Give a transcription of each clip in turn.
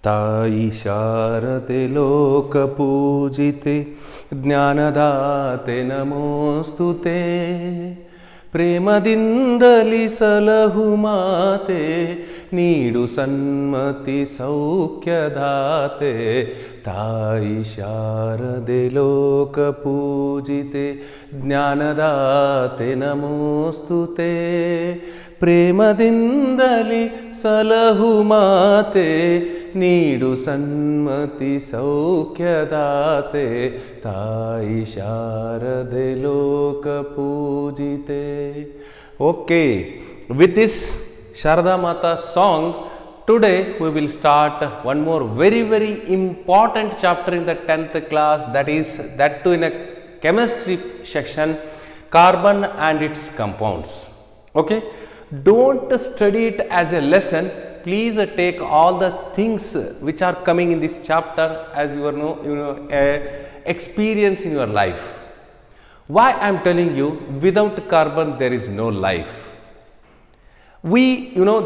ತಾಯಿ ಶಾರದೆ ಲೋಕ ಪೂಜಿತೆ ಜ್ಞಾನದಾತೆ ನಮೋಸ್ತುತೆ ಪ್ರೇಮದಿಂದಲಿ ಸಲಹು ಮಾತೆ ನೀಡು ಸನ್ಮತಿ ಸೌಖ್ಯದಾತೆ ತಾಯಿ ಶಾರದೆ ಲೋಕ ಪೂಜಿತೆ ಜ್ಞಾನದಾತೆ ನಮೋಸ್ತುತೆ ಪ್ರೇಮದಿಂದಲಿ ಸಲಹು ಮಾತೆ ನೀಡು ಸನ್ಮತಿ ಸೌಖ್ಯದಾತೆ ತಾಯಿ ಶಾರದೆ ಲೋಕ ಪೂಜಿತೆ. Okay, with this Sharada Mata song, today we will start one more very important chapter in the 10th class, that too in a chemistry section, carbon and its compounds. Okay, don't study it as a lesson. Please take all the things which are coming in this chapter as experience in your life. Why I am telling you, without carbon there is no life.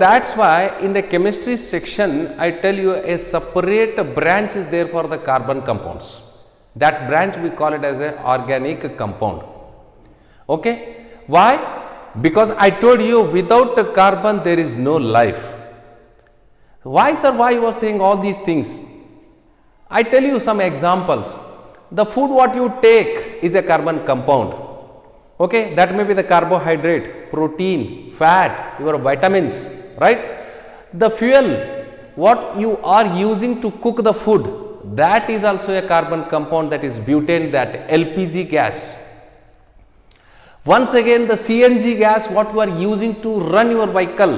That's why in the chemistry section I tell you a separate branch is there for the carbon compounds. That branch we call it as a organic compound. Okay, why? Because I told you without carbon there is no life. Why, sir? Why you are saying all these things? I tell you some examples. The food what you take is a carbon compound. Okay, that may be the carbohydrate, protein, fat, your vitamins, right? The fuel what you are using to cook the food, that is also a carbon compound, that is butane, that LPG gas. Once again, the CNG gas what you are using to run your vehicle,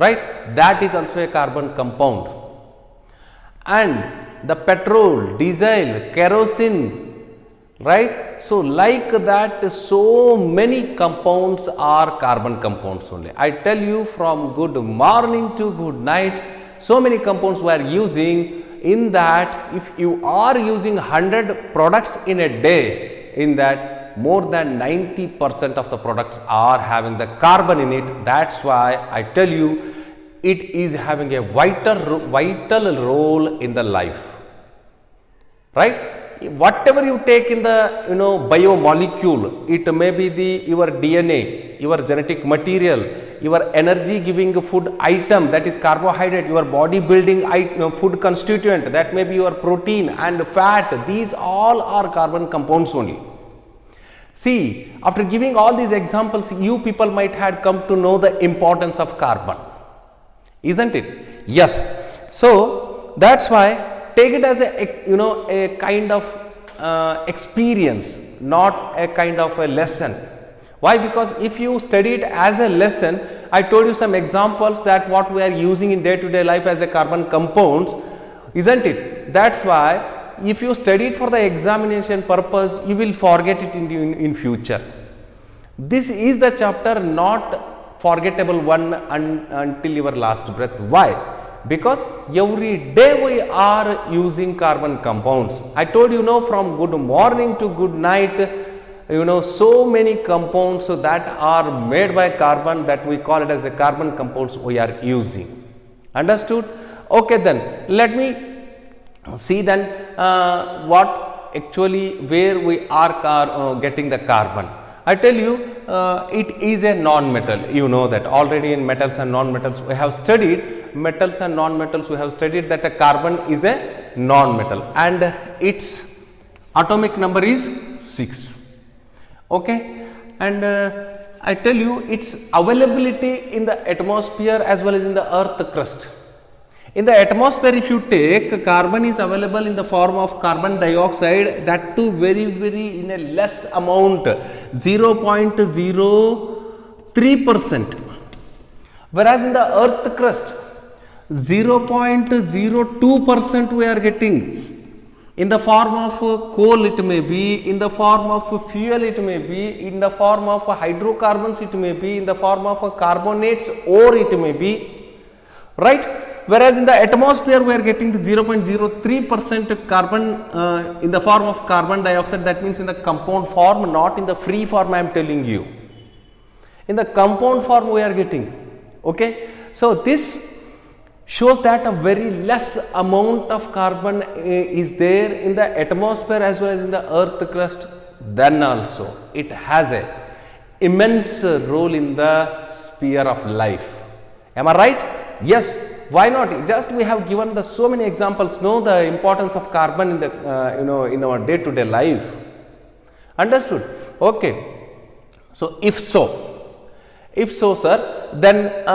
right, that is also a carbon compound. And the petrol, diesel, kerosene, right? So like that, so many compounds are carbon compounds only. I tell you, from good morning to good night, so many compounds we are using. In that, if you are using 100 products in a day, in that more than 90% of the products are having the carbon in it. That's why I tell you, it is having a vital role in the life, right? Whatever you take in the biomolecule, it may be your DNA, your genetic material, your energy giving food item, that is carbohydrate, your body building food constituent, that may be your protein and fat. These all are carbon compounds only. See, after giving all these examples, you people might have come to know the importance of carbon, isn't it? Yes. So that's why take it as a kind of experience, not a kind of a lesson. Why? Because if you study it as a lesson, I told you some examples that what we are using in day to day life as a carbon compounds, isn't it? That's why if you study it for the examination purpose, you will forget it in future. This is the chapter not forgettable one until your last breath. Why? Because every day we are using carbon compounds. I told you, from good morning to good night, so many compounds that are made by carbon, that we call it as a carbon compounds we are using. Understood? Okay, then let me see then what actually where we are getting the carbon. I tell you, it is a non-metal. You know that already in metals and non-metals we have studied. Metals and non-metals we have studied that a carbon is a non-metal and its atomic number is 6. Okay, and I tell you its availability in the atmosphere as well as in the earth crust. In the atmosphere, if you take, carbon is available in the form of carbon dioxide, that too very in a less amount, 0.03%. Whereas in the earth crust, 0.02% we are getting. In the form of coal it may be, in the form of fuel it may be, in the form of hydrocarbons it may be, in the form of carbonates ore it may be, right? Whereas in the atmosphere we are getting the 0.03% carbon in the form of carbon dioxide, that means in the compound form, not in the free form. I am telling you, in the compound form we are getting. Okay, so this shows that a very less amount of carbon is there in the atmosphere as well as in the earth crust. Then also it has a immense role in the sphere of life. Am I right? Yes. Why not? Just we have given the so many examples. Know the importance of carbon in the in our day to day life. Understood? Okay. So if so sir, then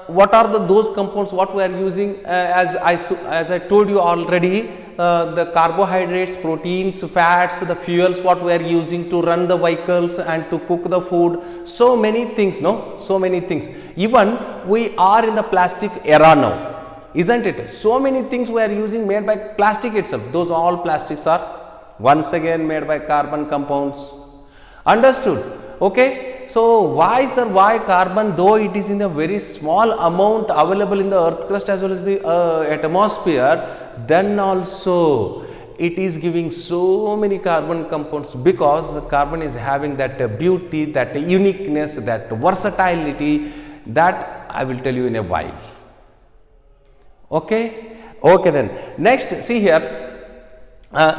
what are those compounds what we are using? As I told you already, the carbohydrates, proteins, fats, the fuels what we are using to run the vehicles and to cook the food. So many things, no? So many things. Even we are in the plastic era now, isn't it? So many things we are using made by plastic itself. Those all plastics are once again made by carbon compounds. Understood? Okay. So why sir, why carbon, though it is in a very small amount available in the earth crust as well as the atmosphere, then also it is giving so many carbon compounds, because the carbon is having that beauty, that uniqueness, that versatility, that I will tell you in a while. Okay. Okay, then next, see here.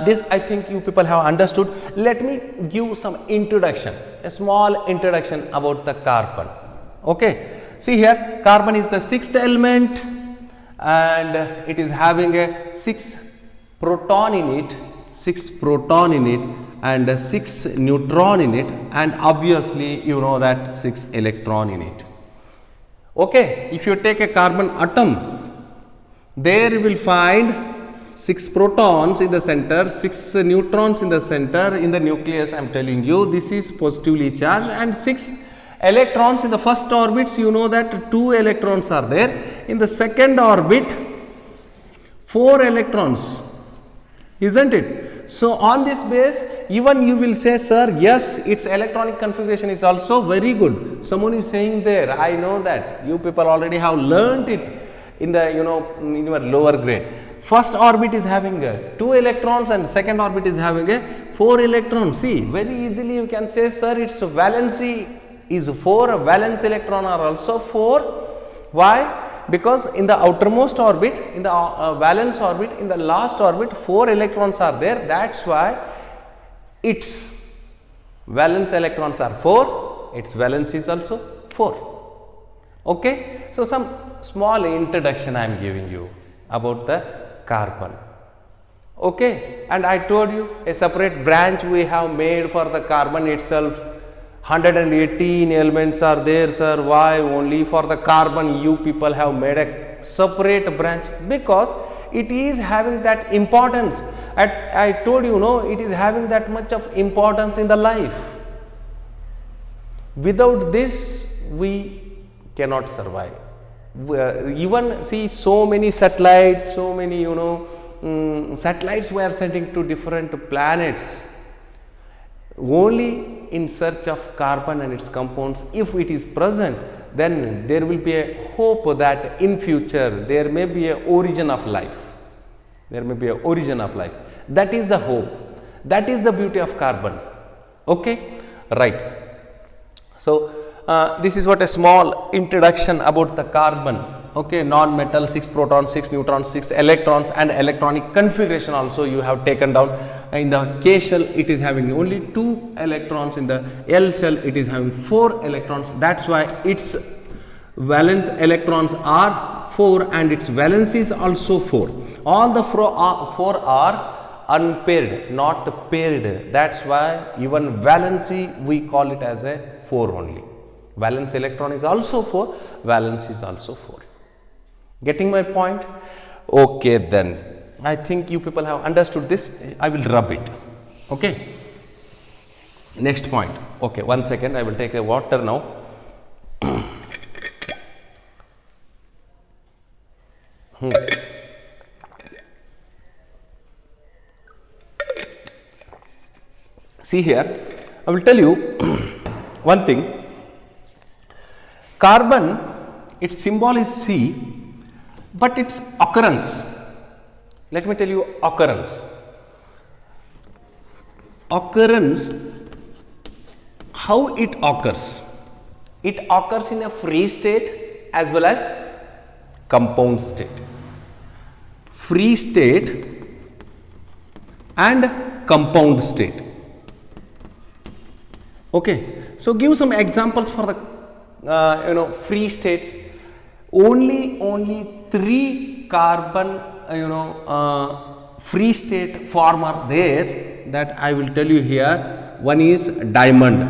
This I think you people have understood. Let me give some introduction, a small introduction about the carbon. Okay, see here, carbon is the sixth element and it is having a 6 proton in it, and 6 neutron in it, and obviously you know that 6 electron in it. Okay, if you take a carbon atom, there you will find 6 protons in the center, 6 neutrons in the center. In the nucleus, I am telling you, this is positively charged, and 6 electrons in the first orbits. You know that 2 electrons are there. In the second orbit, 4 electrons, isn't it? So on this base, even you will say, sir, yes, its electronic configuration is also very good. Someone is saying there, I know that you people already have learnt it in the in your lower grade. First orbit is having 2 electrons and second orbit is having 4 electrons. See, very easily you can say, sir, its valency is 4, valence electron are also 4. Why? Because in the outermost orbit, in the valence orbit, in the last orbit, 4 electrons are there. That's why its valence electrons are 4, its valence is also 4. Okay. So some small introduction I am giving you about the carbon. Okay, and I told you a separate branch we have made for the carbon itself. 118 elements are there, sir. Why only for the carbon you people have made a separate branch? Because it is having that importance. I told you, no, it is having that much of importance in the life. Without this we cannot survive. Even see, so many satellites, so many satellites we are sending to different planets only in search of carbon and its compounds. If it is present, then there will be a hope that in future there may be a origin of life. There may be a origin of life. That is the hope. That is the beauty of carbon. Okay, right. So this is what a small introduction about the carbon. Okay, non-metal, 6 protons, 6 neutrons, 6 electrons, and electronic configuration also you have taken down. In the K shell it is having only 2 electrons, in the L shell it is having 4 electrons. That's why its valence electrons are 4 and its valence is also 4. All the 4 are unpaired, not paired. That's why even valency we call it as a 4 only. Valence electron is also 4, valence is also 4. Getting my point? Okay, then I think you people have understood this. I will rub it. Okay. Next point. Okay, 1 second. I will take a water now. See here, I will tell you one thing. Carbon, its symbol is C, but its occurrence, let me tell you occurrence. Occurrence, how it occurs? It occurs in a free state as well as compound state. Free state and compound state. Okay, so give some examples for the free states. Only 3 carbon free state form are there, that I will tell you here. One is diamond,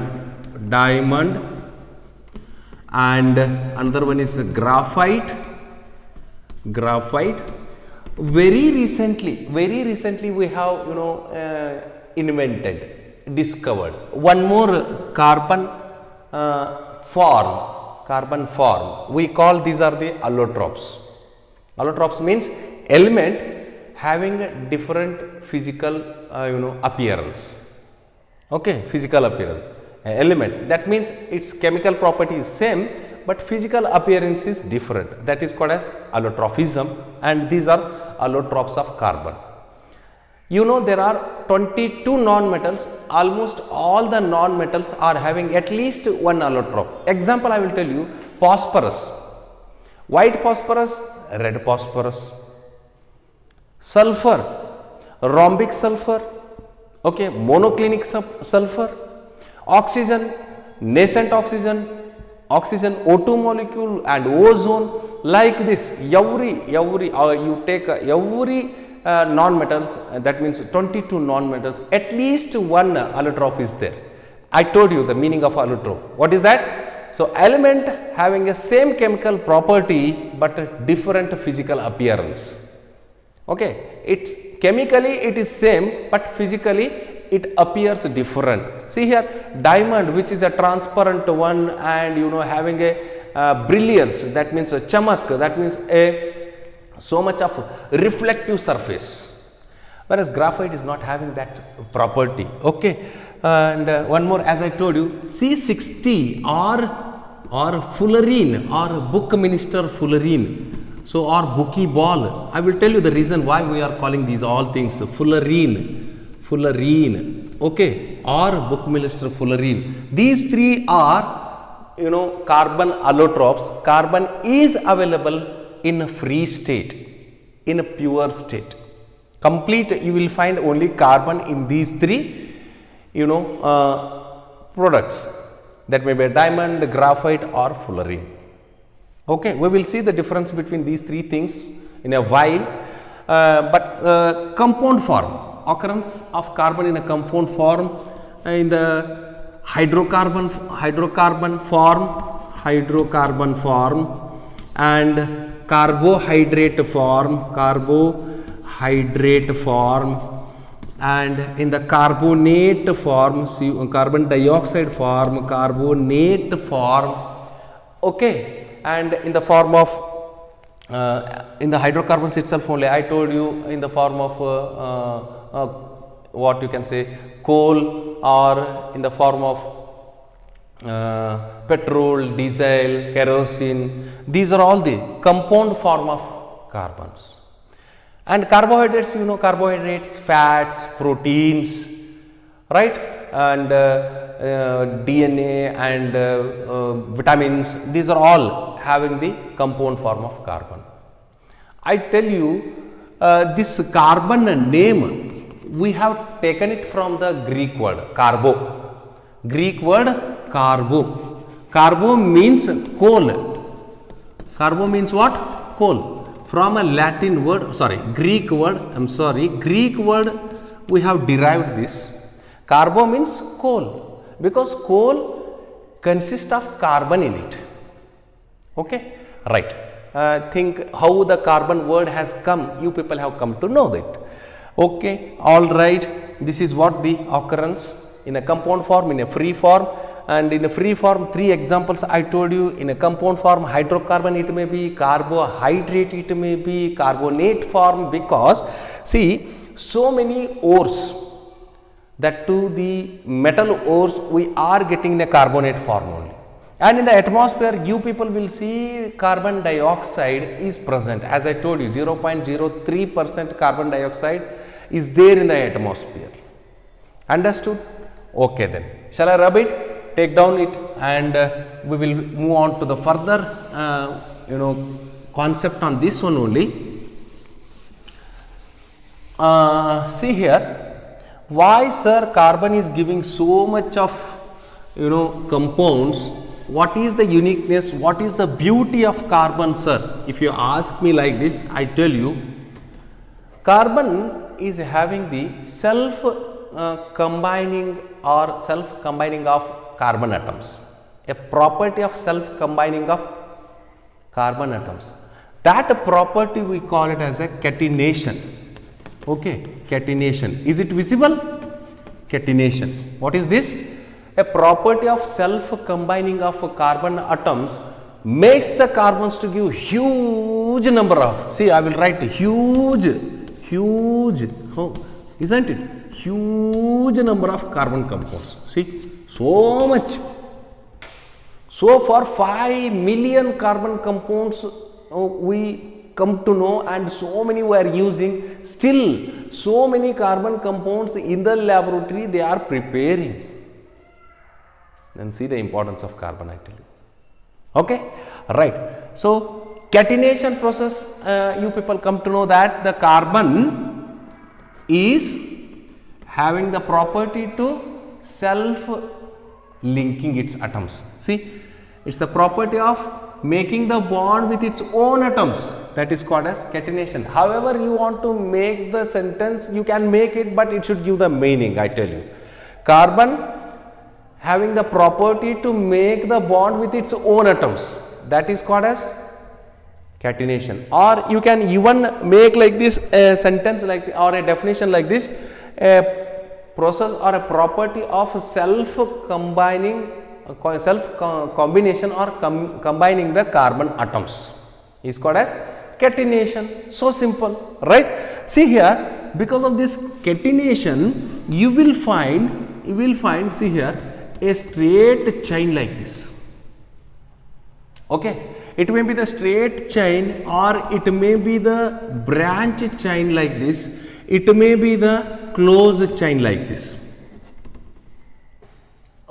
and another one is graphite. Very recently we have discovered one more carbon form. We call these are the allotropes. Allotropes means element having a different physical appearance. Okay, physical appearance. Element, that means its chemical property is same but physical appearance is different. That is called as allotrophism, and these are allotropes of carbon. There are 22 non-metals. Almost all the non-metals are having at least one allotrope. Example I will tell you: phosphorus, white phosphorus, red phosphorus; sulfur, rhombic sulfur, okay, monoclinic sulfur; oxygen, nascent oxygen, O2 molecule, and ozone. Like this, every you take every non-metals, that means 22 non-metals, at least one allotrope is there. I told you the meaning of allotrope. What is that? So, element having a same chemical property but a different physical appearance. Okay, it's chemically it is same but physically it appears different. See here, diamond, which is a transparent one and having a brilliance, that means a chamak, that means so much of reflective surface, whereas graphite is not having that property. Okay, and one more, as I told you, C60 or fullerene or Buckminster fullerene, so or bookie ball. I will tell you the reason why we are calling these all things fullerene, okay, or Buckminster fullerene. These 3 are carbon allotropes. Carbon is available in a free state, in a pure state. Complete, you will find only carbon in these 3 products, that may be diamond, graphite or fullerene. Okay, we will see the difference between these 3 things in a while, but compound form, occurrence of carbon in a compound form, in the hydrocarbon form and carbohydrate form, and in the carbonate form, carbon dioxide form, carbonate form. Okay, and in the form of in the hydrocarbons itself only, I told you, in the form of what you can say, coal, or in the form of petrol, diesel, kerosene. These are all the compound form of carbons. And carbohydrates, carbohydrates, fats, proteins, right, and DNA and vitamins, these are all having the compound form of carbon. I tell you, this carbon name, we have taken it from the Greek word carbo. Carbo means coal. Carbo means what? Coal. From a Latin word, Greek word, we have derived this. Carbo means coal, because coal consists of carbon in it. Okay, right. Think how the carbon word has come, you people have come to know that. Okay, all right. This is what the occurrence in a compound form, in a free form. And in a free form, 3 examples I told you. In a compound form, hydrocarbon it may be, carbohydrate it may be, carbonate form, because see, so many ores, that to the metal ores we are getting in a carbonate form only. And in the atmosphere, you people will see carbon dioxide is present. As I told you, 0.03% carbon dioxide is there in the atmosphere. Understood? Okay then. Shall I rub it? Take down it, and we will move on to the further concept on this one only. See here, why sir carbon is giving so much of compounds? What is the uniqueness? What is the beauty of carbon, sir? If you ask me like this, I tell you, carbon is having the self-combining of carbon atoms, a property of self-combining of carbon atoms. That property we call it as a catenation. Okay, catenation. Is it visible? Catenation. What is this? A property of self-combining of carbon atoms makes the carbons to give huge number of, see I will write huge, oh, isn't it? Huge number of carbon compounds. See, so much. So for 5 million carbon compounds we come to know, and so many we are using. Still so many carbon compounds in the laboratory they are preparing. Then see the importance of carbon, I tell you. Okay, right. So catenation process, you people come to know that the carbon is having the property to self linking its atoms. See, it's the property of making the bond with its own atoms, that is called as catenation. However you want to make the sentence, you can make it, but it should give the meaning, I tell you. Carbon having the property to make the bond with its own atoms, that is called as catenation. Or you can even make like this a sentence like, or a definition like this, a process or a property of self-combination or combining the carbon atoms is called as catenation. So simple, right? See here, because of this catenation, you will find, see here, a straight chain like this. Okay, it may be the straight chain, or it may be the branch chain like this. It may be the closed chain like this.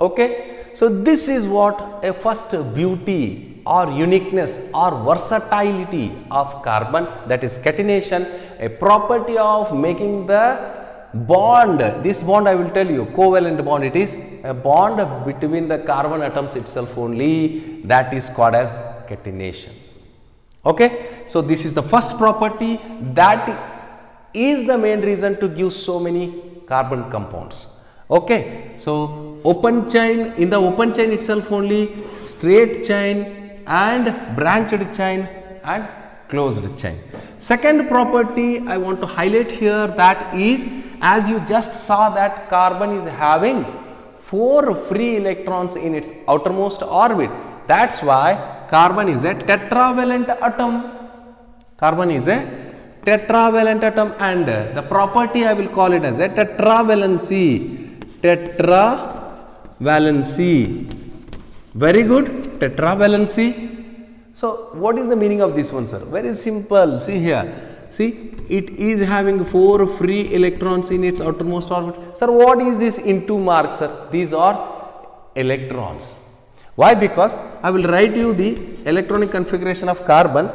Okay, so this is what a first beauty or uniqueness or versatility of carbon, that is catenation, a property of making the bond. This bond I will tell you, covalent bond, it is a bond between the carbon atoms itself only, that is called as catenation. Okay, so this is the first property, that is the main reason to give so many carbon compounds. Okay, so open chain, in the open chain itself only, straight chain and branched chain and closed chain. Second property I want to highlight here, that is, as you just saw that carbon is having 4 free electrons in its outermost orbit. That's why carbon is a tetravalent atom. Carbon is a tetravalent atom, and the property I will call it as a tetravalency. Tetravalency. Very good, tetravalency. So what is the meaning of this one, sir? Very simple. See here. See, it is having 4 free electrons in its outermost orbit. Sir, what is this into mark, sir? These are electrons. Why? Because I will write you the electronic configuration of carbon.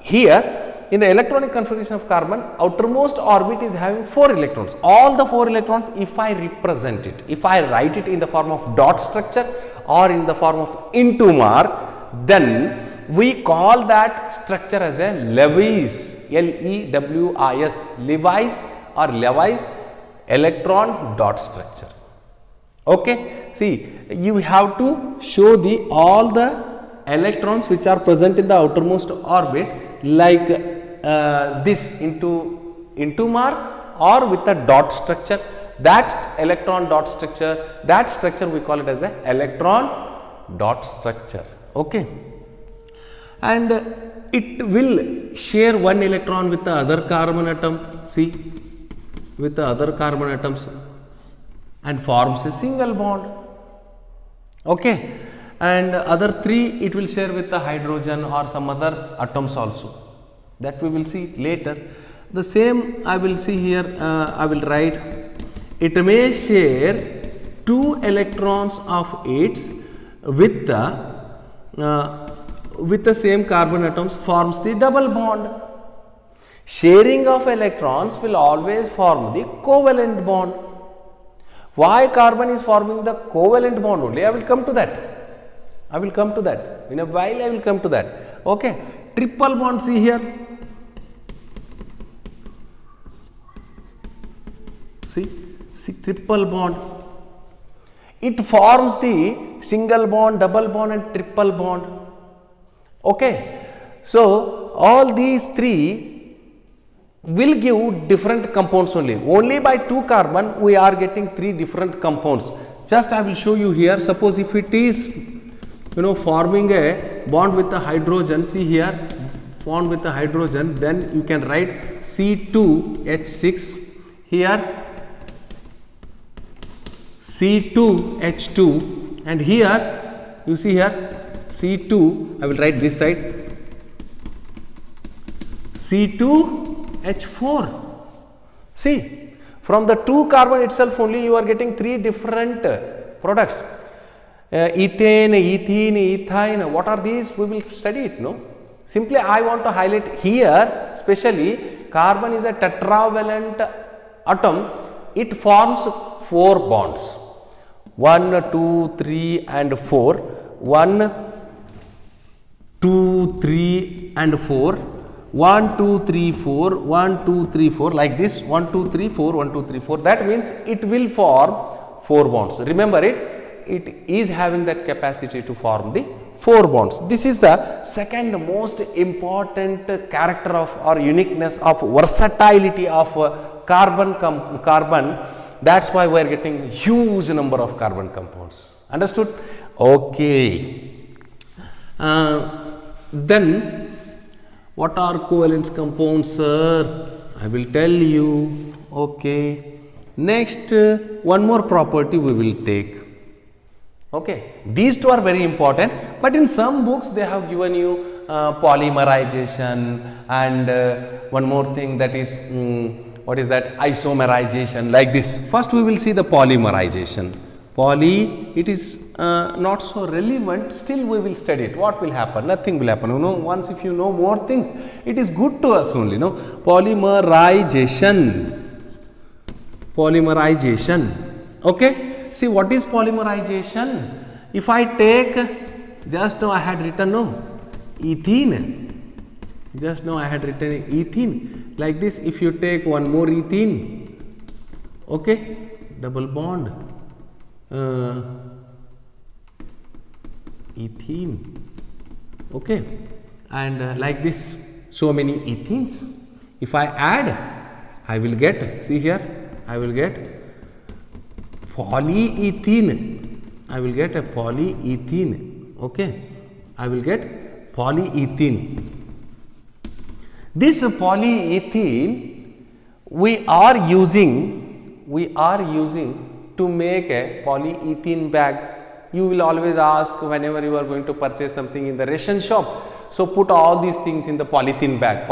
Here, in the electronic configuration of carbon, outermost orbit is having 4 electrons. All the 4 electrons, if I represent it, if I write it in the form of dot structure or in the form of into mark, then we call that structure as a Lewis, L-E-W-I-S, Lewis or Lewis electron dot structure. Okay, see, you have to show the all the electrons which are present in the outermost orbit like this into mark or with a dot structure. That electron dot structure, that structure we call it as a electron dot structure. Okay, and it will share 1 electron with the other carbon atom, see, with the other carbon atoms, and forms a single bond. Okay, and other 3 it will share with the hydrogen or some other atoms also, that we will see later. The same I will see here, I will write, it may share 2 electrons of its with the with the same carbon atoms forms the double bond. Sharing of electrons will always form the covalent bond. Why carbon is forming the covalent bond only? I will come to that. I will come to that. In a while I will come to that. Okay. Triple bond, see here. See triple bond. It forms the single bond, double bond and triple bond. Okay. So, all these three will give different compounds only. Only by 2 carbon we are getting 3 different compounds. Just I will show you here. Suppose if it is forming a bond with the hydrogen, see here, bond with the hydrogen, then you can write C2H6 here, C2H2, and here you see here C2, I will write this side, C2H4. See, from the 2 carbon itself only you are getting 3 different products. Ethane, ethene, ethyne, what are these? We will study it, no? Simply I want to highlight here, especially carbon is a tetravalent atom. It forms 4 bonds. 1, 2, 3 and 4. 1, 2, 3 and 4. 1, 2, 3, 4. 1, 2, 3, 4 like this. 1, 2, 3, 4. 1, 2, 3, 4. That means it will form 4 bonds. Remember it. It is having that capacity to form the 4 bonds. This is the second most important character of or uniqueness of versatility of carbon. That's why we are getting huge number of carbon compounds. Understood? Okay. Then what are covalent compounds, sir? I will tell you. Okay. Next, one more property we will take. Okay, these 2 are very important, but in some books they have given you polymerization and one more thing, that is what is that, isomerization, like this. First we will see the polymerization. It is not so relevant, still we will study it. What will happen? Nothing will happen. Once if you know more things, it is good to us only. Polymerization. Okay. See, what is polymerization? If I take, just now I had written ethene. Just now I had written ethene. Like this, if you take one more ethene, okay, double bond, ethene, okay, and like this, so many ethenes. If I add, I will get, see here, I will get polyethene. I will get a polyethene. Okay, I will get polyethene. This polyethene we are using to make a polyethene bag. You will always ask whenever you are going to purchase something in the ration shop. So put all these things in the polythene bag.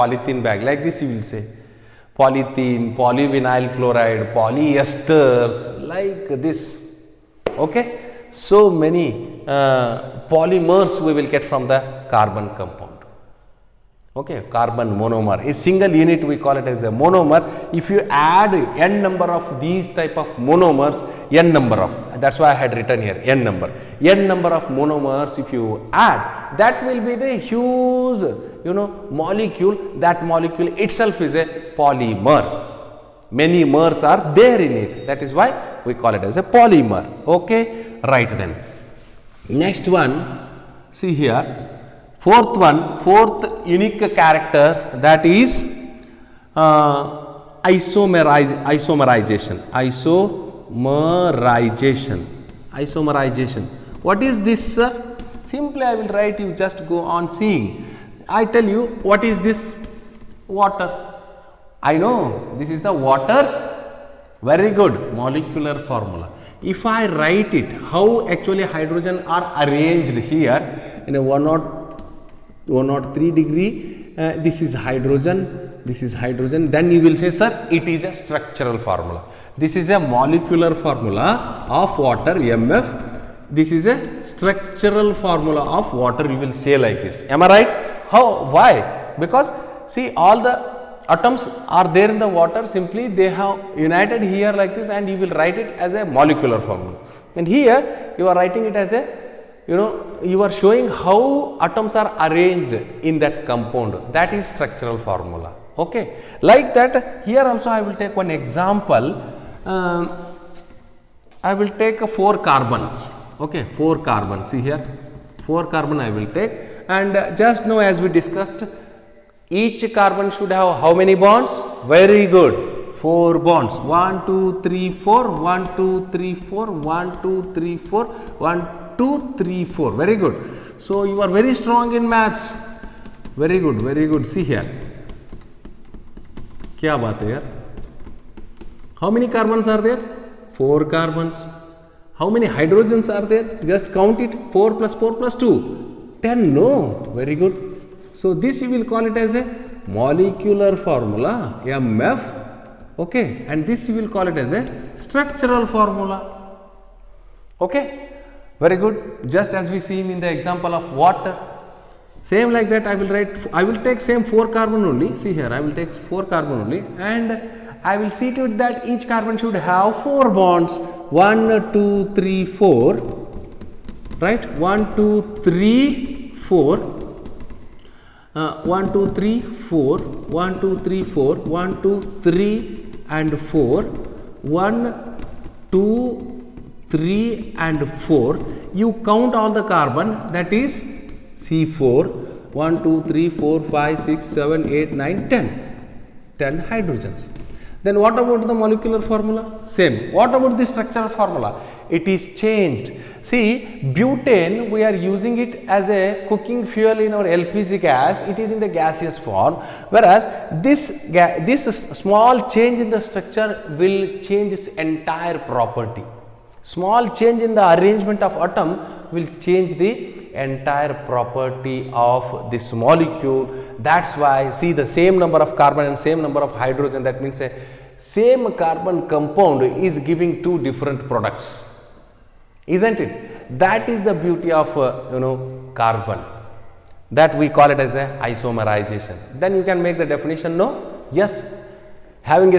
Like this you will say. Polythene, polyvinyl chloride, polyesters, like this. Okay, so many polymers we will get from the carbon compound. Okay, carbon monomer, a single unit we call it as a monomer. If you add n number of these type of monomers, n number of, that's why I had written here n number of monomers, if you add, that will be the huge molecule. That molecule itself is a polymer. Many mers are there in it. That is why we call it as a polymer. Okay, right then. Next one, see here. Fourth unique character, that is isomerization. What is this, sir? Simply I will write, you just go on seeing. I tell you, what is this? Water. I know this is the water's very good molecular formula. If I write it, how actually hydrogen are arranged here in a 103 degree, this is hydrogen, then you will say, sir, it is a structural formula. This is a molecular formula of water, MF, this is a structural formula of water, you will say like this. Am I right? How? Why? Because see, all the atoms are there in the water, simply they have united here like this, and you will write it as a molecular formula. And here you are writing it as a, you are showing how atoms are arranged in that compound. That is structural formula. Okay. Like that, here also I will take one example. I will take a 4 carbon. Okay, 4 carbon. See here, 4 carbon I will take, and just now as we discussed, each carbon should have how many bonds? Very good, 4 bonds. 1, 2, 3, 4. 1, 2, 3, 4. 1, 2, 3, 4. 1, 2, 3, 4. Very good. So you are very strong in maths. Very good, very good. See here. क्या बात है यार? How many carbons are there? 4 carbons. How many hydrogens are there? Just count it. 4 plus 4 plus 2. 10. No. Very good. So this you will call it as a molecular formula, MF. Okay. And this you will call it as a structural formula. Okay. Very good. Just as we seen in the example of water. Same like that I will write, I will take same 4 carbon only. See here, I will take 4 carbon only, and I will see to it that each carbon should have 4 bonds. 1, 2, 3, 4. Right? 1, 2, 3, 4. 1, 2, 3, 4. 1, 2, 3, 4. 1, 2, 3 and 4. 1, 2, 3 and 4. You count all the carbon, that is C4. 1, 2, 3, 4, 5, 6, 7, 8, 9, 10. 10 hydrogens. Then what about the molecular formula? Same. What about the structural formula? It is changed. See, butane, we are using it as a cooking fuel in our LPG gas. It is in the gaseous form. Whereas this small change in the structure will change its entire property. Small change in the arrangement of atom will change the entire property of this molecule. That's why, see, the same number of carbon and same number of hydrogen, that means a same carbon compound is giving 2 different products, isn't it? That is the beauty of carbon, that we call it as a isomerization. Then you can make the definition. No? Yes. Having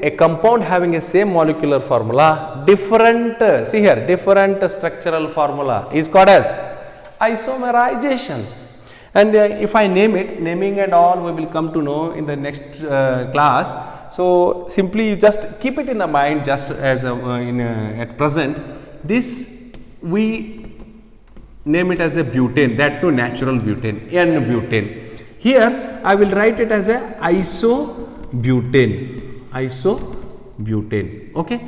a compound having a same molecular formula, different, see here, different structural formula is called as isomerization. And if I name it, naming and all we will come to know in the next class. So simply you just keep it in the mind, just as at present, this we name it as a butane, that too natural butane, N-butane. Here I will write it as a isobutane, okay.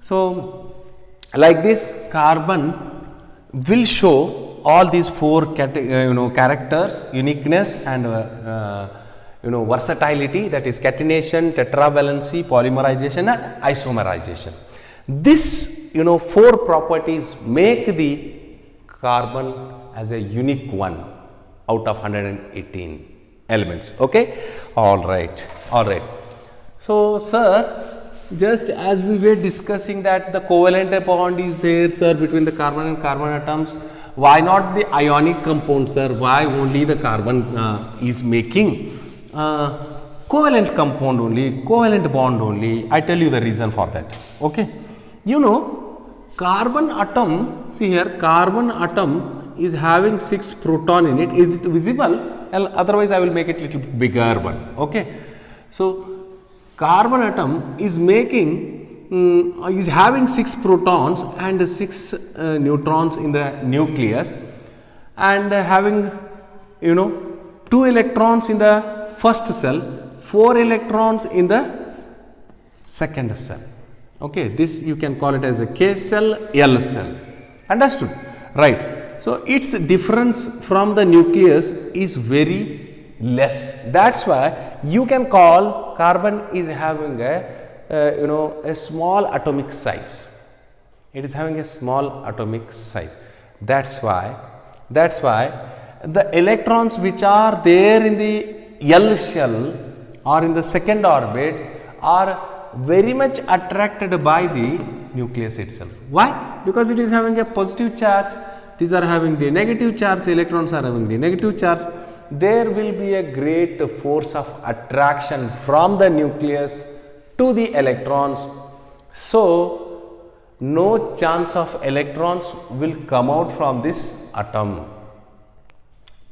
So like this, carbon will show all these 4 characters: uniqueness and versatility, that is catenation, tetravalency, polymerization and isomerization. This 4 properties make the carbon as a unique one out of 118 elements. Okay. All right. So sir, just as we were discussing that the covalent bond is there, sir, between the carbon and carbon atoms, why not the ionic compound, sir? Why only the carbon is making covalent compound only, covalent bond only? I tell you the reason for that. Okay. Carbon atom, see here, carbon atom is having 6 proton in it. Is it visible? Otherwise I will make it little bigger one. Okay. So carbon atom is making is having 6 protons and 6 neutrons in the nucleus, and having 2 electrons in the first cell, 4 electrons in the second cell. Okay, this you can call it as a K cell, L cell. Understood? Right. So its difference from the nucleus is very less. That's why you can call carbon is having a small atomic size. It is having a small atomic size. That's why the electrons which are there in the L shell or in the second orbit are very much attracted by the nucleus itself. Why? Because it is having a positive charge, these are having the negative charge, electrons are having the negative charge. There will be a great force of attraction from the nucleus to the electrons. So, no chance of electrons will come out from this atom.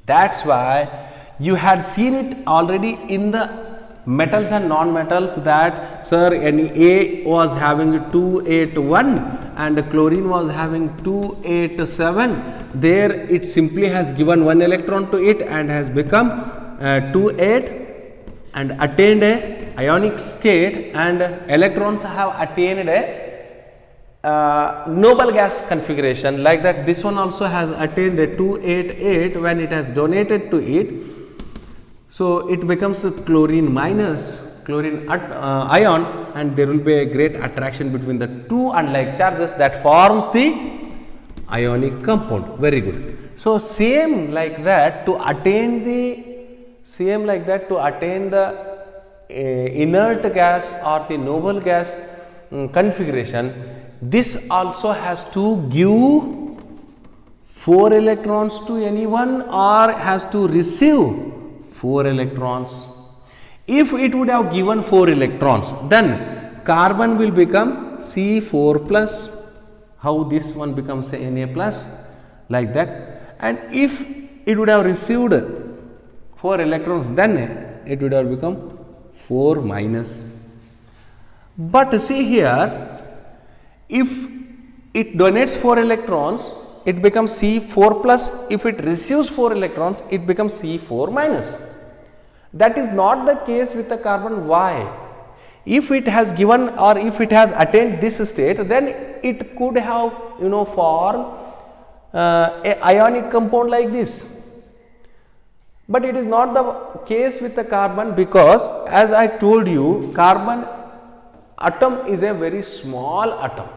That's why you had seen it already in the metals and non-metals that sir, Na was having 281 and chlorine was having 287. There it simply has given one electron to it and has become 28 and attained a ionic state, and electrons have attained a noble gas configuration. Like that, this one also has attained a 288 when it has donated to it. So, it becomes a chlorine minus chlorine ion, and there will be a great attraction between the two unlike charges that forms the ionic compound. Very good. So, same like that to attain the inert gas or the noble gas configuration, this also has to give 4 electrons to anyone or has to receive 4 electrons. If it would have given 4 electrons, then carbon will become C4 plus. How this one becomes a Na plus, like that. And if it would have received 4 electrons, then it would have become 4 minus. But see here, if it donates 4 electrons, it becomes C4 plus. If it receives 4 electrons, it becomes C4 minus. That is not the case with the carbon. Why? If it has given or if it has attained this state, then it could have formed a ionic compound like this. But it is not the case with the carbon, because as I told you, carbon atom is a very small atom.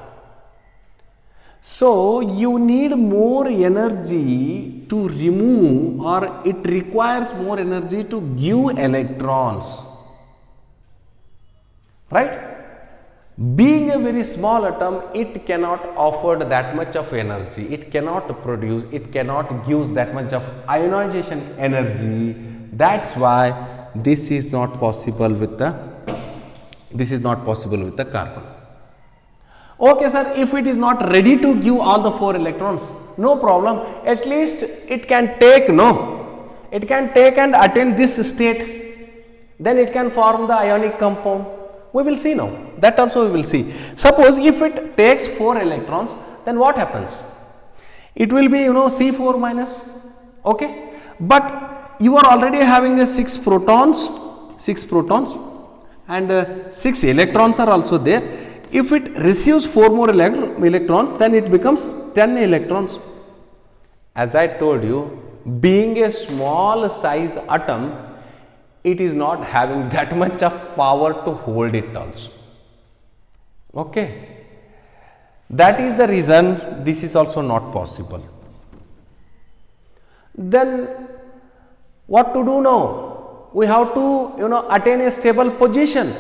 So, you need more energy to remove, or it requires more energy to give electrons, right? Being a very small atom, it cannot offer that much of energy, it cannot produce, it cannot give that much of ionization energy. That's why this is not possible with the carbon. Okay sir, if it is not ready to give all the 4 electrons, no problem, at least it can take, it can take and attain this state, then it can form the ionic compound. We will see now, that also we will see. Suppose if it takes 4 electrons, then what happens? It will be C4 minus, okay, but you are already having a 6 protons and 6 electrons are also there. If it receives 4 more electrons, then it becomes 10 electrons. As I told you, being a small size atom, it is not having that much of power to hold it also. Okay. That is the reason this is also not possible. Then what to do now? We have to attain a stable position,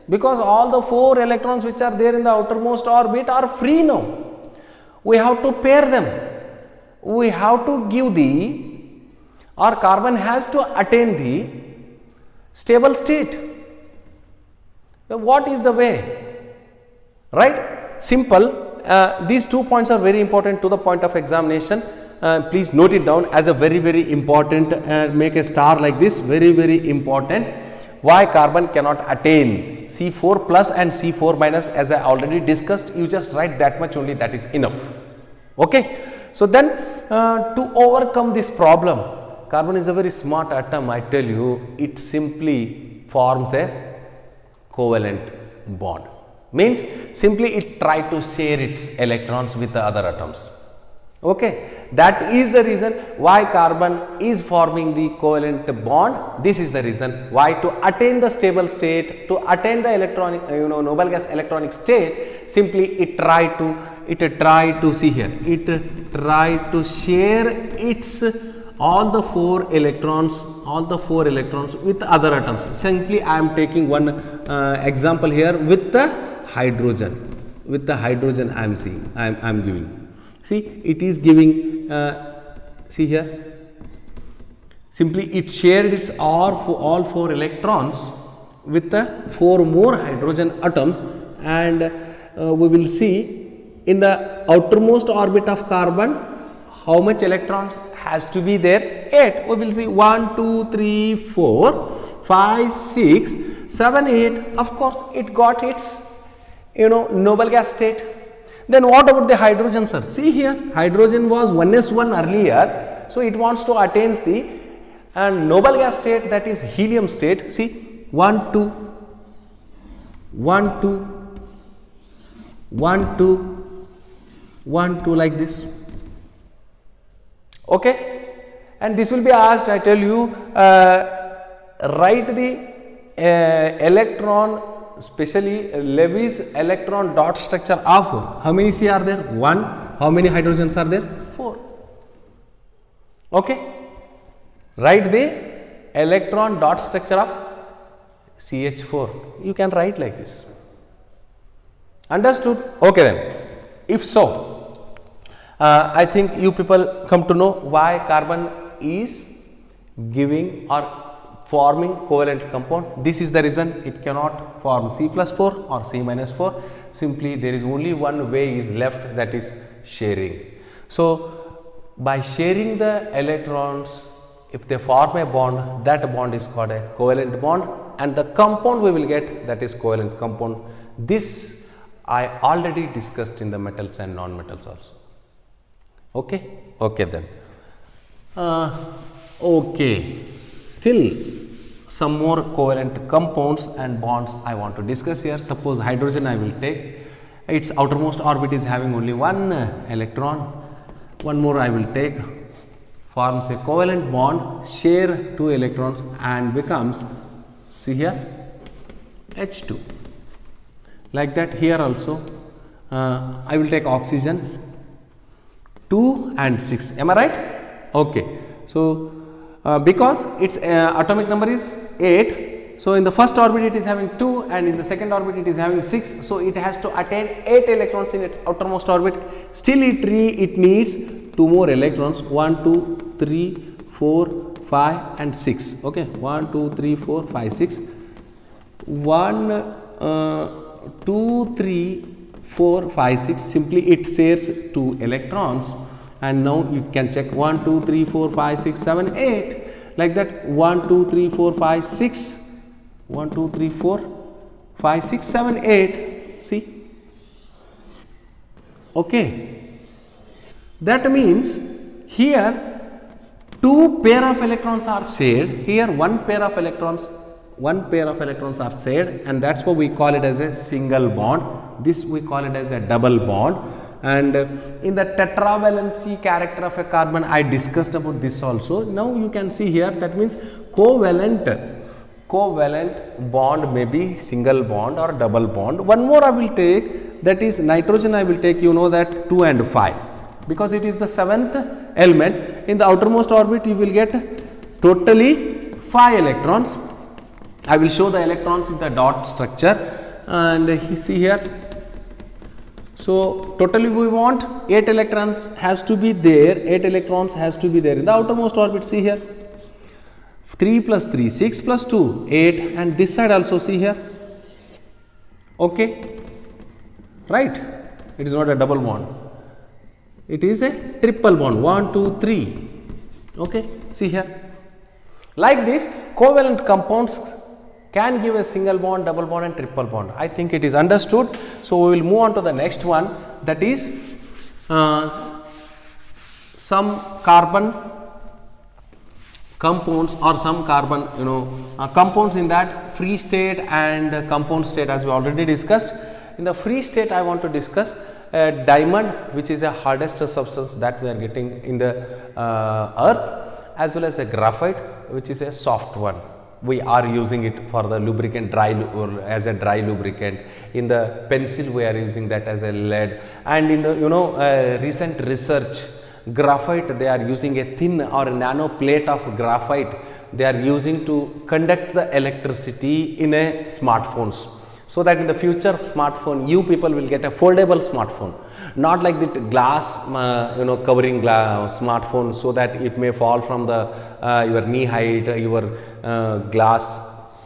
because all the 4 electrons which are there in the outermost orbit are free now. We have to pair them. We have to give carbon has to attain the stable state. What is the way? Right? Simple. These 2 points are very important to the point of examination. Please note it down as a very, very important. Make a star like this. Very, very important. Why carbon cannot attain C4 plus and C4 minus, as I already discussed, you just write that much only, that is enough. Okay. So, then to overcome this problem, carbon is a very smart atom, I tell you, it simply forms a covalent bond. Means simply it try to share its electrons with the other atoms. Okay. That is the reason why carbon is forming the covalent bond. This is the reason why, to attain the stable state, to attain the electronic, noble gas electronic state, simply it try to see here, it try to share its all the 4 electrons with other atoms. Simply I am taking one example here with the hydrogen. with the hydrogen I am seeing, I am giving. See, it is giving, see here, simply it shared its all 4 electrons with the 4 more hydrogen atoms, and we will see in the outermost orbit of carbon how much electrons has to be there. 8. We will see 1, 2, 3, 4, 5, 6, 7, 8. Of course, it got its noble gas state. Then what about the hydrogen, sir? See here, hydrogen was 1s1 earlier, so it wants to attain the noble gas state, that is helium state. See, 1, 2, 1, 2, 1, 2, 1, 2, like this. Okay, and this will be asked, I tell you, write the electron, especially Levy's electron dot structure of, how many C are there? 1. How many hydrogens are there? 4. Okay, write the electron dot structure of CH4. You can write like this. Understood? Okay then. If so, I think you people come to know why carbon is giving or forming covalent compound. This is the reason it cannot form C plus 4 or C minus 4. Simply there is only one way is left, that is sharing. So by sharing the electrons, if they form a bond, that bond is called a covalent bond, and the compound we will get, that is covalent compound. This I already discussed in the metals and non-metals also. Okay, okay then. Okay, still some more covalent compounds and bonds I want to discuss here. Suppose hydrogen I will take, its outermost orbit is having only 1 electron. One more I will take, forms a covalent bond, share 2 electrons and becomes, see here, H2. Like that here also, I will take oxygen, 2 and 6. Am I right? Okay. So because its atomic number is 8, so in the first orbit it is having 2 and in the second orbit it is having 6. So it has to attain 8 electrons in its outermost orbit. Still it needs 2 more electrons, 1, 2, 3, 4, 5 and 6. Okay, 1, 2, 3, 4, 5, 6. 1, 2, 3, 4, 5, 6. Simply it shares 2 electrons. And now you can check 1, 2, 3, 4, 5, 6, 7, 8. Like that 1, 2, 3, 4, 5, 6. 1, 2, 3, 4, 5, 6, 7, 8. See? Okay. That means here 2 pair of electrons are shared. Here 1 pair of electrons are shared, and that's why we call it as a single bond. This we call it as a double bond. And in the tetravalency character of a carbon, I discussed about this also. Now you can see here, that means covalent bond may be single bond or double bond. One more I will take, that is nitrogen I will take, you know that 2 and 5, because it is the 7th element. In the outermost orbit you will get totally 5 electrons. I will show the electrons in the dot structure, and you see here. So totally we want 8 electrons has to be there, 8 electrons has to be there in the outermost orbit. See here, 3 plus 3, 6 plus 2, 8, and this side also see here. Okay, right, it is not a double bond, it is a triple bond, 1, 2, 3. Okay, see here. Like this, covalent compounds can give a single bond, double bond and triple bond. I think it is understood. So we will move on to the next one, that is some carbon compounds or some carbon compounds in that free state and compound state, as we already discussed. In the free state I want to discuss a diamond, which is a hardest substance that we are getting in the earth, as well as a graphite, which is a soft one. We are using it for the lubricant, as a dry lubricant. In the pencil we are using that as a lead, and in the recent research, graphite, they are using a thin or a nano plate of graphite they are using to conduct the electricity in a smartphones. so that in the future smartphone you people will get a foldable smartphone, not like the glass covering smartphone, so that it may fall from the your knee height, your glass,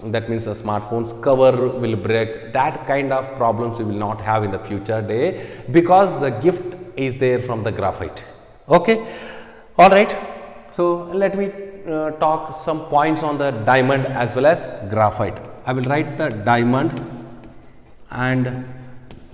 that means the smartphone's cover will break. That kind of problems we will not have in the future day, because the gift is there from the graphite. Okay, all right. So let me talk some points on the diamond as well as graphite. I will write the diamond and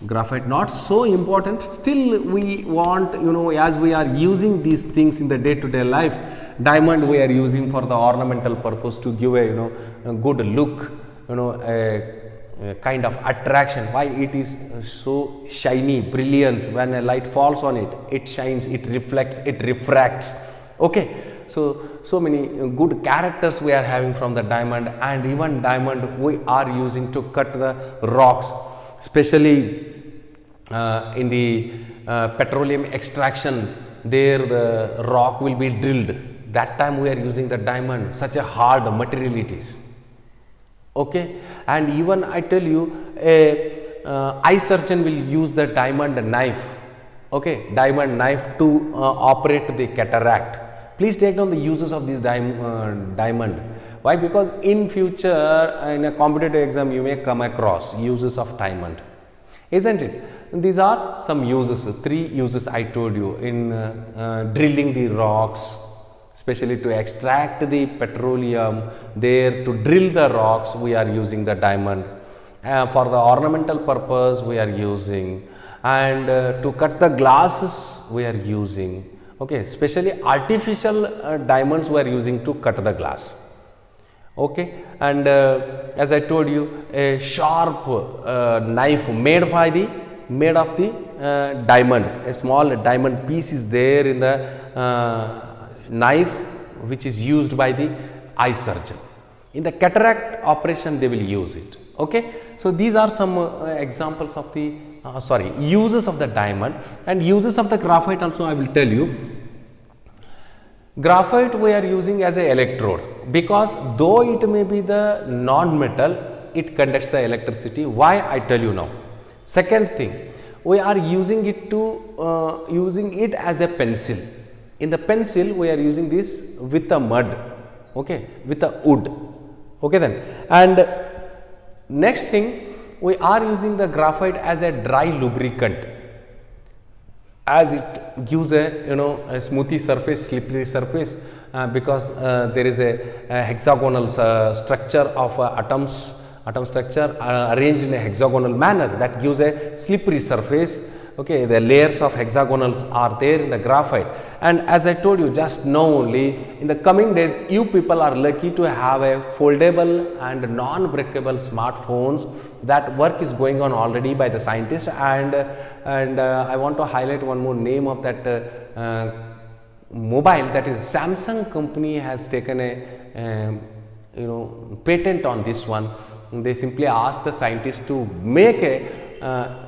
graphite, not so important, still we want, as we are using these things in the day to day life. Diamond we are using for the ornamental purpose, to give a good look, a kind of attraction. Why it is so shiny, brilliance, when a light falls on it, it shines, it reflects, it refracts. Okay, so many good characters we are having from the diamond. And even diamond we are using to cut the rocks, especially in the petroleum extraction. There the rock will be drilled, that time we are using the diamond, such a hard material it is. Okay, and even I tell you, a eye surgeon will use the diamond knife, okay, diamond knife to operate the cataract. Please take down the uses of this diamond. Why? Because in future in a competitive exam you may come across uses of diamond, isn't it? These are some uses, 3 uses I told you in drilling the rocks, especially to extract the petroleum. There to drill the rocks we are using the diamond. For the ornamental purpose we are using, and to cut the glasses we are using. Okay, especially artificial diamonds we are using to cut the glass. Okay, and as I told you, a sharp knife made of the diamond. A small diamond piece is there in the knife, which is used by the eye surgeon. In the cataract operation they will use it. Okay, so these are some examples of the uses of the diamond. And uses of the graphite also I will tell you. Graphite we are using as a electrode, because though it may be the non-metal, it conducts the electricity. Why? I tell you now. Second thing, we are using it as a pencil. In the pencil we are using this with a mud, okay, with a wood. Okay then, and next thing, we are using the graphite as a dry lubricant, as it gives a smoothy surface, slippery surface, because there is a hexagonal structure of atom structure arranged in a hexagonal manner, that gives a slippery surface. Okay, the layers of hexagonals are there in the graphite. And as I told you just now only, in the coming days you people are lucky to have a foldable and non-breakable smartphones. That work is going on already by the scientists, and I want to highlight one more name of that mobile, that is Samsung company has taken a patent on this one. They simply asked the scientists to make a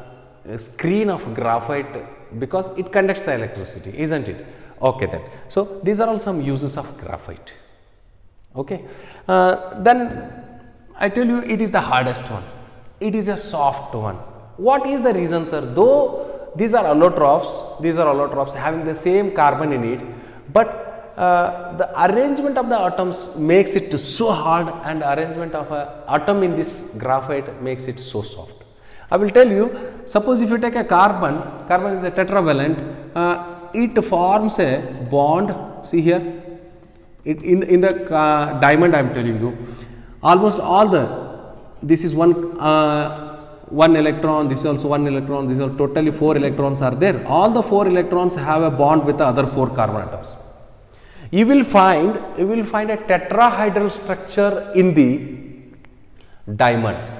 screen of graphite, because it conducts the electricity, isn't it? Okay then. So these are all some uses of graphite. Okay, then I tell you, it is the hardest one, it is a soft one. What is the reason, sir? Though these are allotropes having the same carbon in it, but the arrangement of the atoms makes it so hard, and arrangement of an atom in this graphite makes it so soft. I will tell you, suppose if you take a carbon is a tetravalent, it forms a bond. See here, in the diamond I am telling you, almost all this is one electron, this is also one electron, this is totally 4 electrons are there. All the 4 electrons have a bond with the other 4 carbon atoms. You will find a tetrahedral structure in the diamond.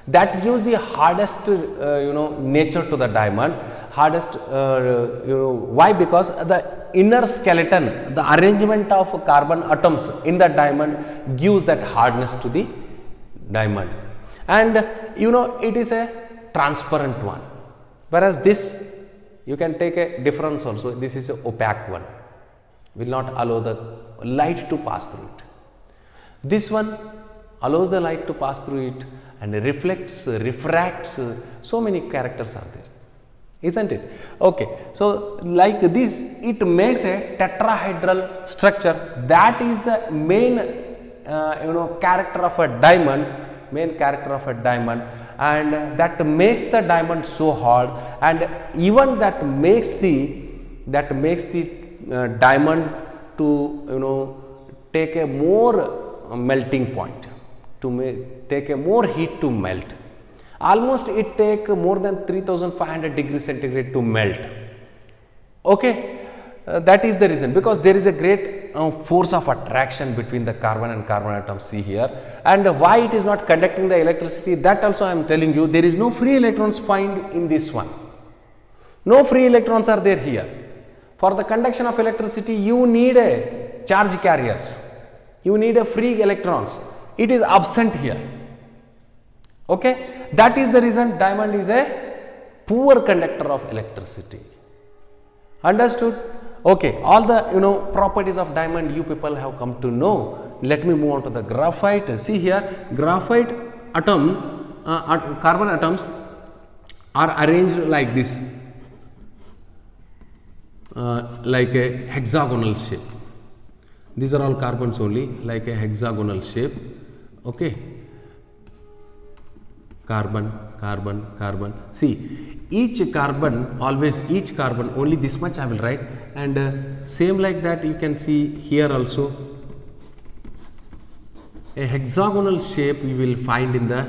That gives the hardest nature to the diamond. Hardest, why? Because the inner skeleton, the arrangement of carbon atoms in the diamond gives that hardness to the diamond. And it is a transparent one, whereas this, you can take a difference also, this is a opaque one, will not allow the light to pass through it. This one allows the light to pass through it, and reflects, refracts, so many characters are there, isn't it? Okay, so like this, it makes a tetrahedral structure. That is the main character of a diamond, and that makes the diamond so hard, and even that makes the diamond to take a more melting point, to take a more heat to melt. Almost it take more than 3500 degrees centigrade to melt. Okay, that is the reason, because there is a great force of attraction between the carbon and carbon atoms, see here. And why it is not conducting the electricity, that also I am telling you. There is no free electrons found in this one. No free electrons are there here. For the conduction of electricity, you need a charge carriers, you need a free electrons. It is absent here. Okay, that is the reason diamond is a poor conductor of electricity. Understood? Okay, all the properties of diamond you people have come to know. Let me move on to the graphite. See here, graphite atom, carbon atoms are arranged like this, like a hexagonal shape. These are all carbons only, like a hexagonal shape. Okay, carbon, carbon, carbon. See, each carbon only this much I will write, and same like that you can see here also a hexagonal shape you will find in the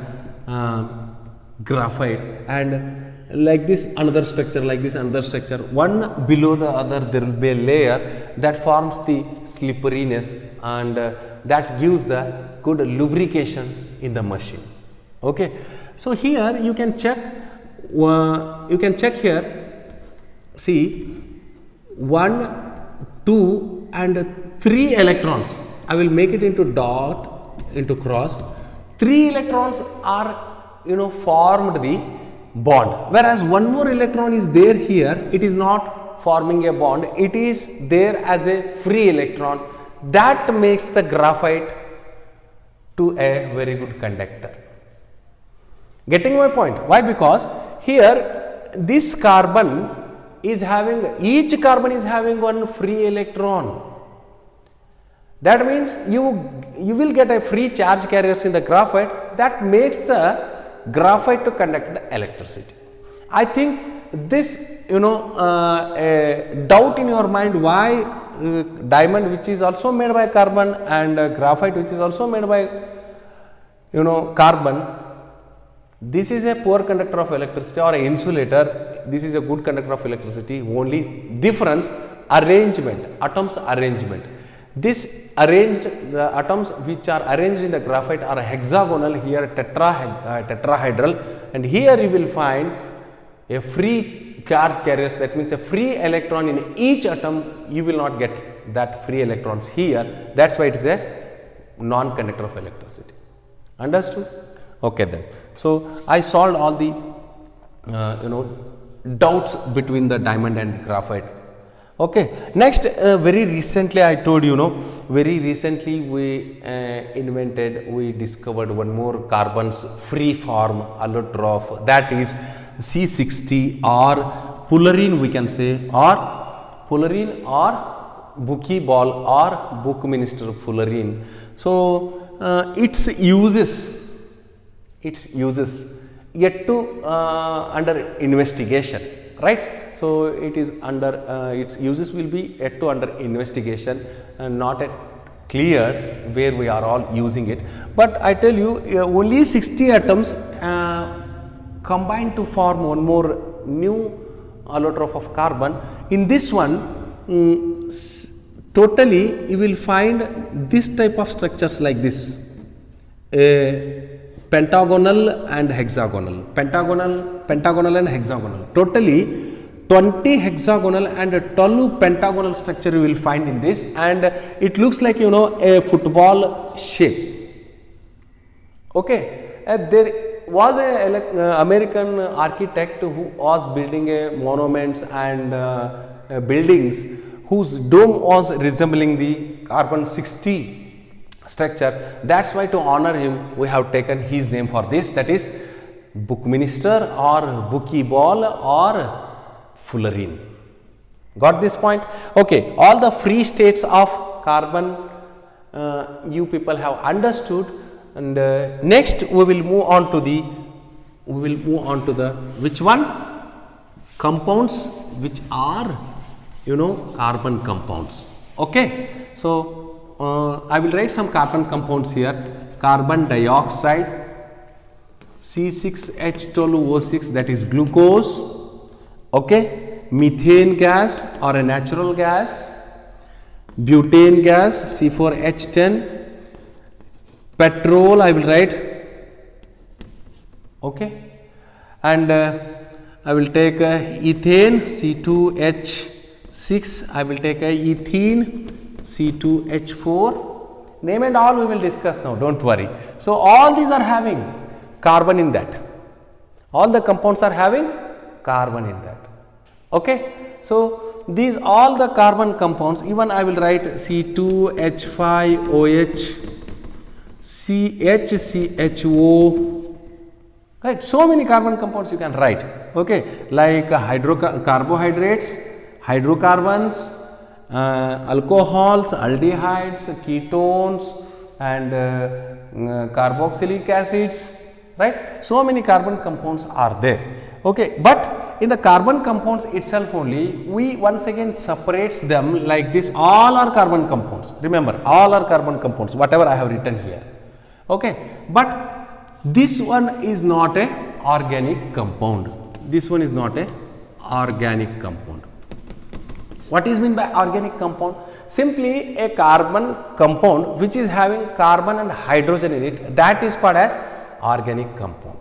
graphite, and like this another structure, like this another structure, one below the other there will be a layer that forms the slipperiness, and that gives the good lubrication in the machine. Okay, so here you can check here, see 1, 2 and 3 electrons. I will make it into dot, into cross. 3 electrons are formed the bond, whereas one more electron is there here. It is not forming a bond, it is there as a free electron. That makes the graphite to a very good conductor. Getting my point? Why? Because here this carbon is having, each carbon is having one free electron. That means you will get a free charge carriers in the graphite. That makes the graphite to conduct the electricity. I think this a doubt in your mind, why diamond, which is also made by carbon, and graphite, which is also made by carbon, this is a poor conductor of electricity, or an insulator, this is a good conductor of electricity. Only difference, arrangement, atoms arrangement. This arranged, the atoms which are arranged in the graphite are hexagonal, here tetrahedral, and here you will find a free charge carriers. That means a free electron in each atom. You will not get that free electrons here. That's why it is a non-conductor of electricity. Understood? Okay then. So I solved all the doubts between the diamond and graphite. Okay. Next, very recently I told very recently we discovered one more carbon's free form allotrope, that is C60 or fullerene, we can say, or fullerene or buckyball or Buckminster fullerene. So its uses yet to under investigation, right? So it is under its uses will be yet to under investigation, and not yet clear where we are all using it. But I tell you, only 60 atoms combine to form one more new allotrope of carbon. In this one, totally you will find this type of structures like this, pentagonal and hexagonal, pentagonal and hexagonal. Totally 20 hexagonal and 12 pentagonal structure you will find in this, and it looks like a football shape. Okay, there was a American architect who was building a monuments and buildings whose dome was resembling the carbon 60 structure. That's why to honor him we have taken his name for this, that is Buckminster or Buckyball or fullerene. Got this point? Okay, all the free states of carbon you people have understood, and next we will move on to the which one? Compounds which are carbon compounds. Okay, so I will write some carbon compounds here. Carbon dioxide, C6H12O6, that is glucose. Okay, methane gas or a natural gas, butane gas, C4H10, petrol I will write. Okay, and I will take ethane, C2H6, I will take ethene, C2H4, name and all we will discuss now, don't worry. So all these are having carbon in that, all the compounds are having carbon in that. Okay, so these all the carbon compounds, even I will write C2H5OH, CHCHO, right? So many carbon compounds you can write. Okay, like carbohydrates, hydrocarbons, alcohols, aldehydes, ketones, and carboxylic acids, right? So many carbon compounds are there. Okay, but in the carbon compounds itself only, we once again separates them like this. All are carbon compounds. Remember, all are carbon compounds, whatever I have written here. Okay, but this one is not a organic compound. This one is not a organic compound. What is meant by organic compound? Simply a carbon compound which is having carbon and hydrogen in it, that is called as organic compound.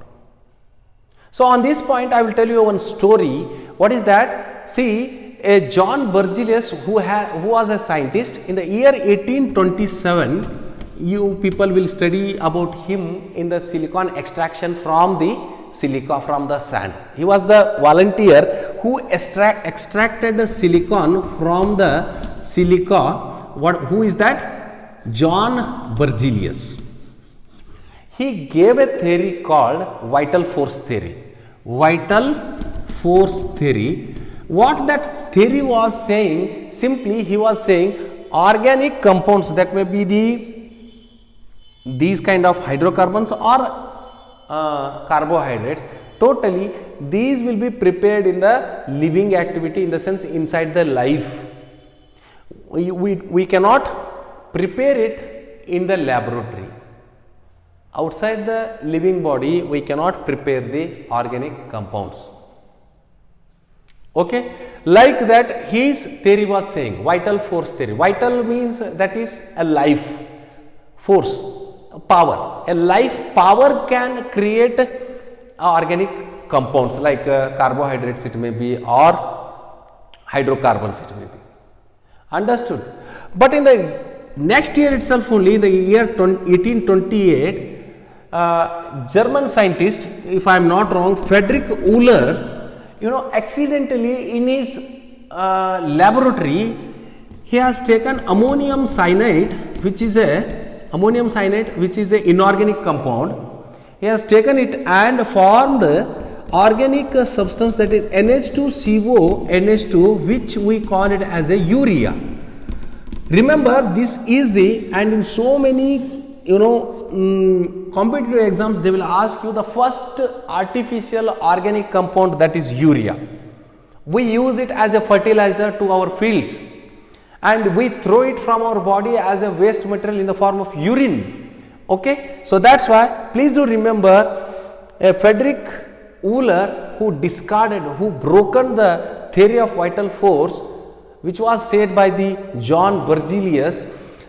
So on this point I will tell you one story. What is that? See, a John Berzelius who was a scientist in the year 1827, you people will study about him in the silicon extraction from the silica, from the sand. He was the volunteer who extracted the silicon from the silica. Who is that? John Berzelius. He gave a theory called vital force theory. Vital force theory. What that theory was saying, simply he was saying organic compounds, that may be these kind of hydrocarbons or carbohydrates, totally these will be prepared in the living activity, in the sense inside the life. We cannot prepare it in the laboratory. Outside the living body, we cannot prepare the organic compounds. Okay, like that his theory was saying, vital force theory. Vital means that is a life force, power. A life power can create organic compounds like carbohydrates it may be, or hydrocarbons it may be. Understood? But in the next year itself only, in the year 1828, German scientist, if I am not wrong, Friedrich Euler, accidentally in his laboratory, he has taken ammonium cyanide, which is a inorganic compound. He has taken it and formed organic substance, that is NH2CO, NH2, which we call it as a urea. Remember, this is and in so many competitive exams they will ask you the first artificial organic compound, that is urea. We use it as a fertilizer to our fields and we throw it from our body as a waste material in the form of urine. Okay, so that's why please do remember Friedrich Euler, who broken the theory of vital force which was said by the John Berzelius,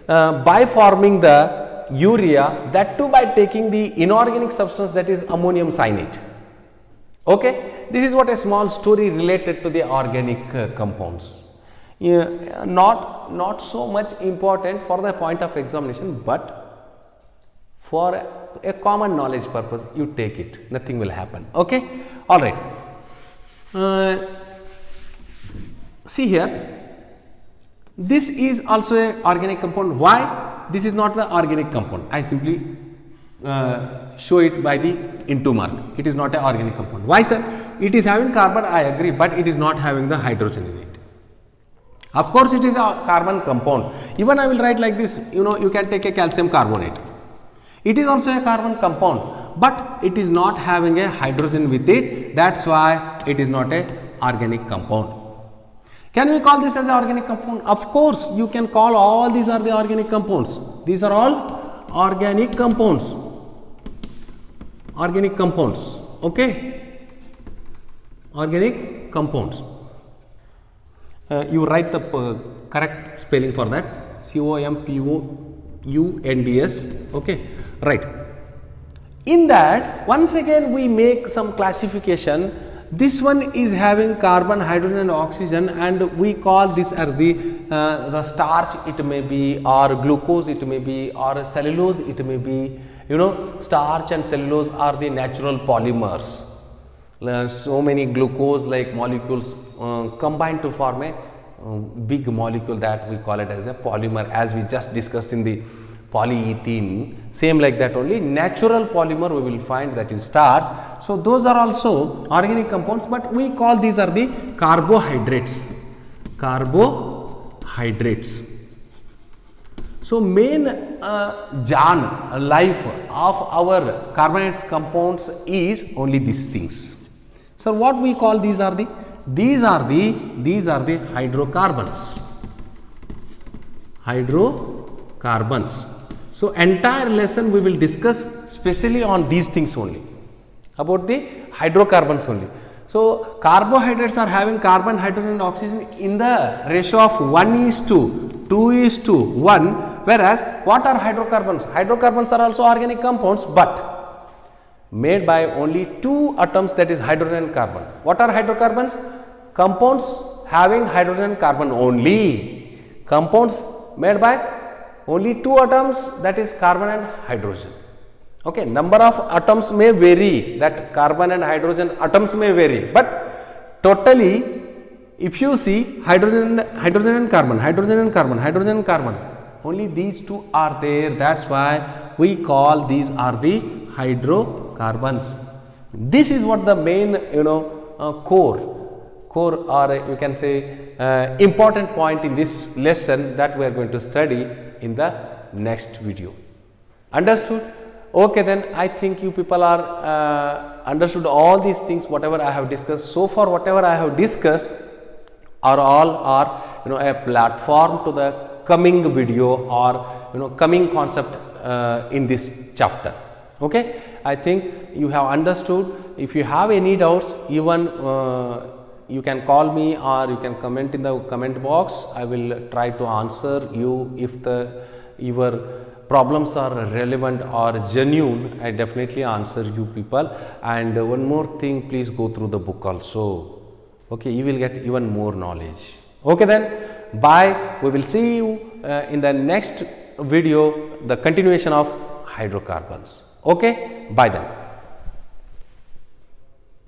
by forming the urea, that too by taking the inorganic substance, that is ammonium cyanide. Okay, this is what a small story related to the organic compounds. Not so much important for the point of examination, but for a common knowledge purpose you take it, nothing will happen. Okay, all right. See here, this is also a organic compound. Why? this is not the organic compound. I simply show it by the into mark. It is not an organic compound. Why, sir? It is having carbon, I agree, but it is not having the hydrogen in it. Of course, it is a carbon compound. Even I will write like this, you can take a calcium carbonate. It is also a carbon compound, but it is not having a hydrogen with it. That's why it is not a organic compound. Can we call this as an organic compound? Of course, you can call all these are the organic compounds. These are all organic compounds. Organic compounds. Okay? Organic compounds. You write the correct spelling for that. COMPOUNDS. Okay? Right. In that, once again we make some classification. This one is having carbon, hydrogen and oxygen, and we call this as the starch it may be, or glucose it may be, or cellulose it may be. Starch and cellulose are the natural polymers. So many glucose like molecules combine to form a big molecule that we call it as a polymer, as we just discussed in the polyethylene. Same like that only, natural polymer we will find, that is starch. So those are also organic compounds, but we call these are the carbohydrates. Carbohydrates. So main life of our carbohydrates compounds is only these things. So what we call these are the hydrocarbons. Hydrocarbons. So entire lesson we will discuss specially on these things only, about the hydrocarbons only. So carbohydrates are having carbon, hydrogen and oxygen in the ratio of 1:2, 2:1, whereas what are hydrocarbons? Hydrocarbons are also organic compounds, but made by only two atoms, that is hydrogen and carbon. What are hydrocarbons? Compounds having hydrogen and carbon only. Compounds made by only two atoms, that is carbon and hydrogen. Okay, number of atoms may vary, that carbon and hydrogen atoms may vary, but totally if you see hydrogen and carbon, only these two are there. That's why we call these are the hydrocarbons. This is what the main core, or you can say important point in this lesson that we are going to study in the next video. Understood? Okay, then I think you people are understood all these things, whatever I have discussed so far. Whatever I have discussed are all a platform to the coming video or coming concept in this chapter. Okay, I think you have understood. If you have any doubts, even you can call me or you can comment in the comment box. I will try to answer you. If your problems are relevant or genuine, I definitely answer you people. And one more thing, please go through the book also. Okay, you will get even more knowledge. Okay, then bye. We will see you in the next video, the continuation of hydrocarbons. Okay, bye then.